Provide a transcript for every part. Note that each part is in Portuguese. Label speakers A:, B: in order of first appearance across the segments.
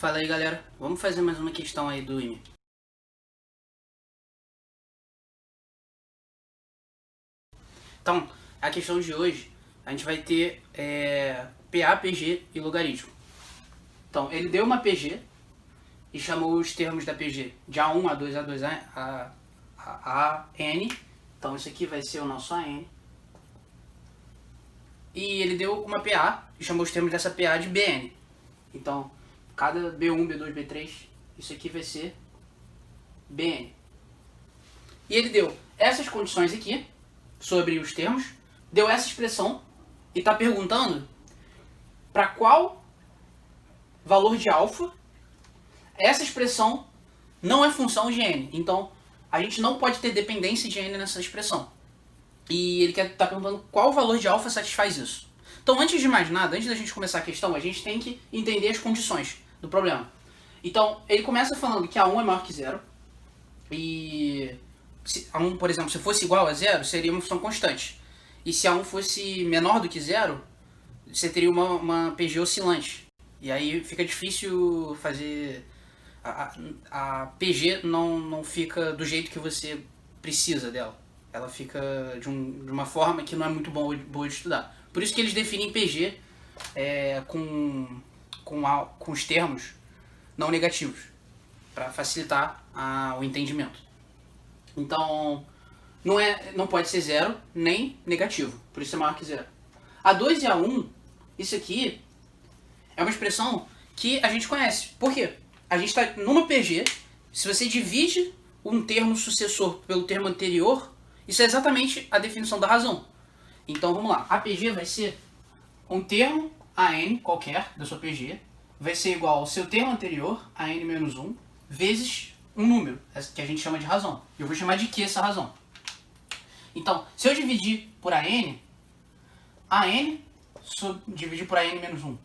A: Fala aí, galera. Vamos fazer mais uma questão aí do IME. Então, a questão de hoje, a gente vai ter PA, PG e logaritmo. Então, ele deu uma PG e chamou os termos da PG de A1, A2, A2, A, N. Então, isso aqui vai ser o nosso AN. E ele deu uma PA e chamou os termos dessa PA de BN. Então, cada B1, B2, B3, isso aqui vai ser BN. E ele deu essas condições aqui, sobre os termos, deu essa expressão e está perguntando para qual valor de alfa essa expressão não é função de n. Então, a gente não pode ter dependência de n nessa expressão. E ele está perguntando qual valor de alfa satisfaz isso. Então, antes de mais nada, antes da gente começar a questão, a gente tem que entender as condições do problema. Então, ele começa falando que A1 é maior que zero. E se A1, por exemplo, se fosse igual a zero, seria uma função constante. E se A1 fosse menor do que zero, você teria uma PG oscilante. E aí fica difícil fazer... A PG não fica do jeito que você precisa dela. Ela fica de uma forma que não é muito boa de estudar. Por isso que eles definem PG com os termos não negativos, para facilitar o entendimento. Então, não pode ser zero nem negativo, por isso é maior que zero. A2 e A1, isso aqui é uma expressão que a gente conhece. Por quê? A gente está numa PG, se você divide um termo sucessor pelo termo anterior, isso é exatamente a definição da razão. Então vamos lá, a PG vai ser um termo AN qualquer da sua PG, vai ser igual ao seu termo anterior, AN menos 1, vezes um número, que a gente chama de razão. Eu vou chamar de Q essa razão. Então, se eu dividir por AN dividir por AN menos 1,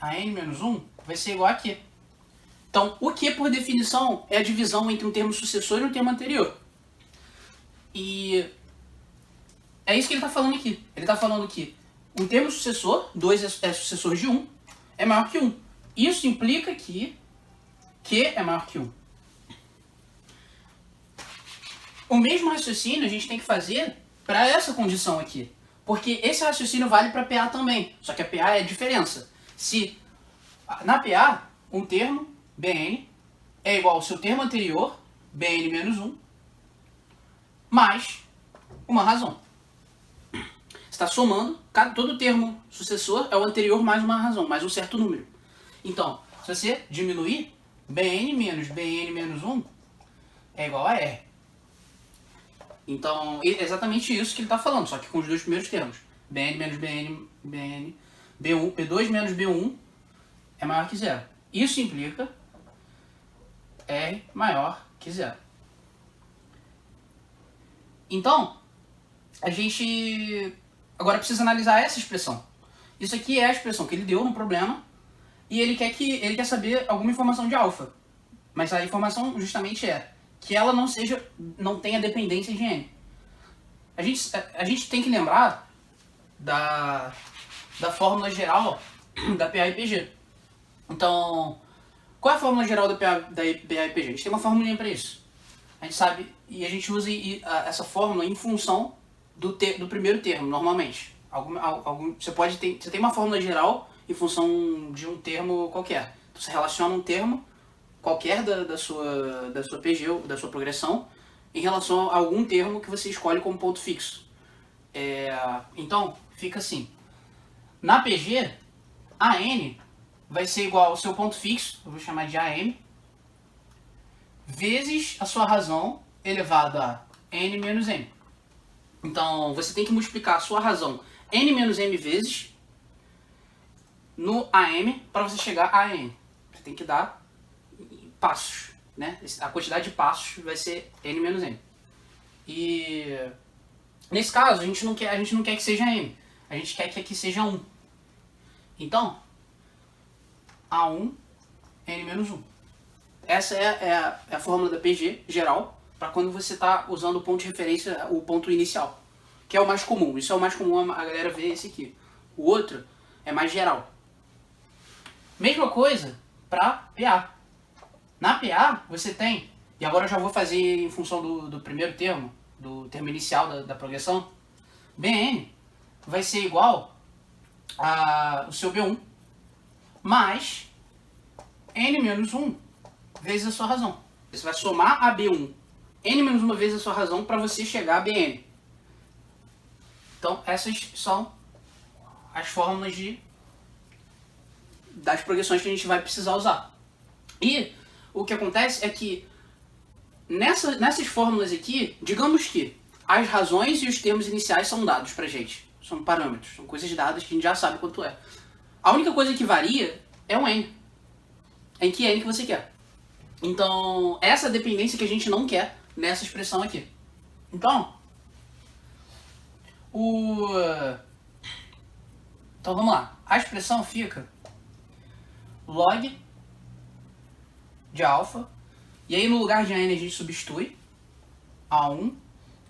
A: AN menos 1 vai ser igual a Q. Então, o Q, por definição, é a divisão entre um termo sucessor e um termo anterior. E é isso que ele está falando aqui. Ele está falando que um termo sucessor, 2 é sucessor de 1, é maior que 1. Isso implica que Q é maior que 1. O mesmo raciocínio a gente tem que fazer para essa condição aqui. Porque esse raciocínio vale para PA também. Só que a PA é a diferença. Se na PA, um termo, BN, é igual ao seu termo anterior, BN menos 1, mais uma razão. Você está somando, todo termo sucessor é o anterior mais uma razão, mais um certo número. Então, se você diminuir, BN menos BN menos 1 é igual a R. Então, é exatamente isso que ele está falando, só que com os dois primeiros termos. BN menos BN, B1, B2 menos B1 é maior que zero. Isso implica R maior que zero. Então, a gente agora precisa analisar essa expressão. Isso aqui é a expressão que ele deu no problema e ele quer saber alguma informação de alfa. Mas a informação justamente é que ela não tenha dependência de n. A gente tem que lembrar da fórmula geral da PA e PG. Então, qual é a fórmula geral da PA e PG? A gente tem uma formulinha para isso. A gente sabe, e a gente usa essa fórmula em função do primeiro termo, normalmente. Você tem uma fórmula geral em função de um termo qualquer. Então, você relaciona um termo qualquer da sua PG, ou da sua progressão, em relação a algum termo que você escolhe como ponto fixo. Então, fica assim. Na PG, AN vai ser igual ao seu ponto fixo, eu vou chamar de AM, vezes a sua razão elevado a n menos m. Então, você tem que multiplicar a sua razão n menos m vezes no AM para você chegar a n. Você tem que dar passos, né? A quantidade de passos vai ser n menos m. E nesse caso, a gente não quer que seja m, a gente quer que aqui seja 1. Então, A1, n menos 1. Essa é a fórmula da PG geral, para quando você está usando o ponto de referência, o ponto inicial, que é o mais comum. Isso é o mais comum a galera ver esse aqui. O outro é mais geral. Mesma coisa para PA. Na PA, você tem, e agora eu já vou fazer em função do primeiro termo, do termo inicial da progressão, Bn vai ser igual ao seu B1 mais n menos 1 vezes a sua razão. Você vai somar a B1 n menos 1 vezes a sua razão para você chegar a Bn. Então, essas são as fórmulas das progressões que a gente vai precisar usar. E o que acontece é que nessas fórmulas aqui, digamos que as razões e os termos iniciais são dados pra gente. São parâmetros, são coisas dadas que a gente já sabe quanto é. A única coisa que varia é o n. Em que n que você quer. Então, essa dependência que a gente não quer nessa expressão aqui. Então, então vamos lá. A expressão fica log de alfa. E aí no lugar de n a gente substitui A1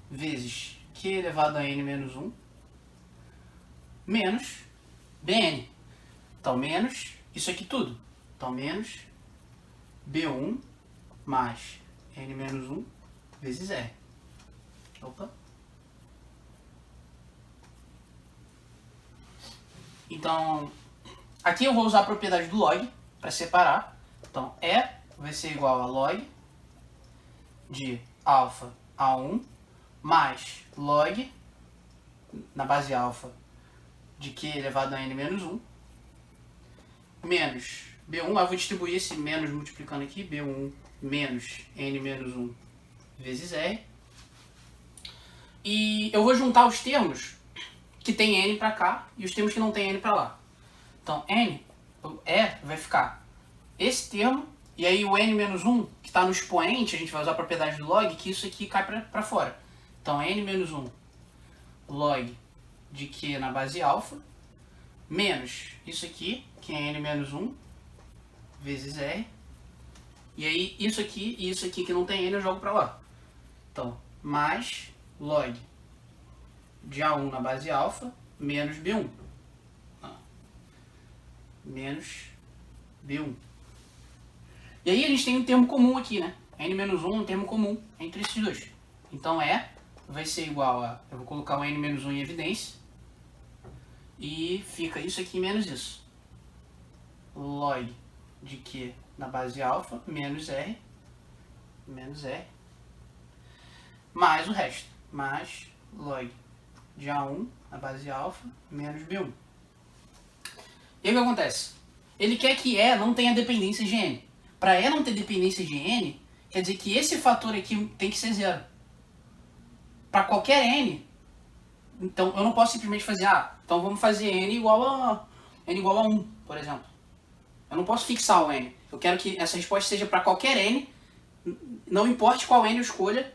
A: vezes Q elevado a n menos 1 menos Bn. Então menos isso aqui tudo. Então menos B1 mais n menos 1 vezes R. Opa. Então, aqui eu vou usar a propriedade do log para separar. Então, E vai ser igual a log de alfa A1 mais log, na base alfa, de Q elevado a n menos 1, menos B1, eu vou distribuir esse menos multiplicando aqui, B1 menos n menos 1 vezes R. E eu vou juntar os termos que tem n para cá e os termos que não tem n para lá. Então, n, vai ficar esse termo, e aí o n menos 1, que está no expoente, a gente vai usar a propriedade do log, que isso aqui cai para fora. Então, n menos 1 log de Q na base alfa, menos isso aqui, que é n menos 1, vezes R. E aí, isso aqui e isso aqui que não tem n, eu jogo para lá. Então, mais log de A1 na base alfa, menos B1. Menos B1. E aí a gente tem um termo comum aqui, né? N menos 1 é um termo comum entre esses dois. Então vai ser igual a... Eu vou colocar o N menos 1 em evidência. E fica isso aqui menos isso. Log de Q na base alfa, menos R. Menos R. Mais o resto. Mais log de A1 na base alfa, menos B1. E aí o que acontece? Ele quer que E não tenha dependência de N. Para E não ter dependência de N, quer dizer que esse fator aqui tem que ser zero. Para qualquer N, então eu não posso simplesmente fazer, então vamos fazer N igual a 1, por exemplo. Eu não posso fixar o N. Eu quero que essa resposta seja para qualquer N, não importe qual N eu escolha,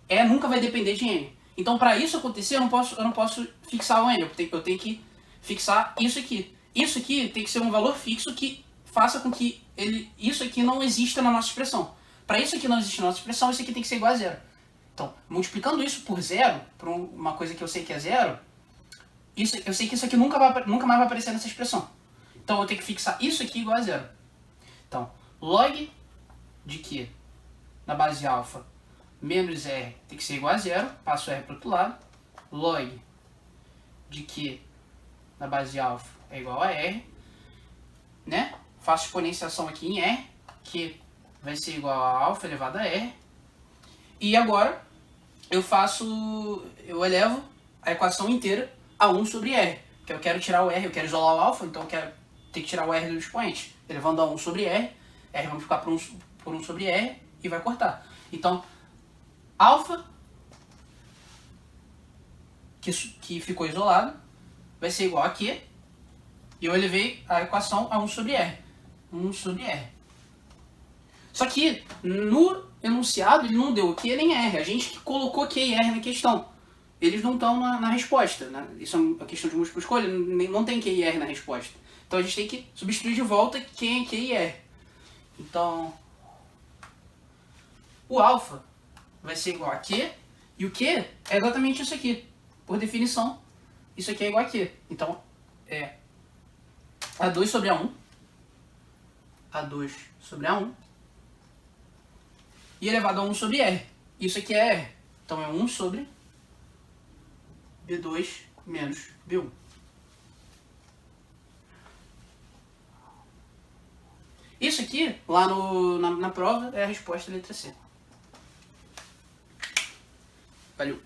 A: E nunca vai depender de N. Então, para isso acontecer, eu não posso fixar o N, eu tenho que fixar isso aqui. Isso aqui tem que ser um valor fixo que faça com que isso aqui não exista na nossa expressão. Para isso aqui não existir na nossa expressão, isso aqui tem que ser igual a zero. Então, multiplicando isso por zero, por uma coisa que eu sei que é zero, eu sei que isso aqui nunca mais vai aparecer nessa expressão. Então, eu tenho que fixar isso aqui igual a zero. Então, log de Q na base alfa menos R tem que ser igual a zero, passo R para o outro lado. Log de Q na base alfa é igual a R, né? Faço exponenciação aqui em R, que vai ser igual a alfa elevado a R. E agora eu elevo a equação inteira a 1 sobre R, que eu quero tirar o R, eu quero isolar o alfa, então eu quero ter que tirar o R do expoente. Elevando a 1 sobre R, R vai ficar por 1 sobre R e vai cortar. Então, alfa, que ficou isolado, vai ser igual a Q, e eu elevei a equação a 1 sobre R. 1 sobre R. Só que no enunciado ele não deu Q nem R. A gente que colocou Q e R na questão. Eles não estão na resposta. Né? Isso é uma questão de múltipla escolha, não tem Q e R na resposta. Então a gente tem que substituir de volta Q e R. Então, o alfa vai ser igual a Q, e o Q é exatamente isso aqui. Por definição, isso aqui é igual a Q. Então, é A2 sobre A1. A2 sobre A1 e elevado a 1 sobre R. Isso aqui é R. Então é 1 sobre B2 menos B1. Isso aqui, lá na prova, é a resposta da letra C. Valeu.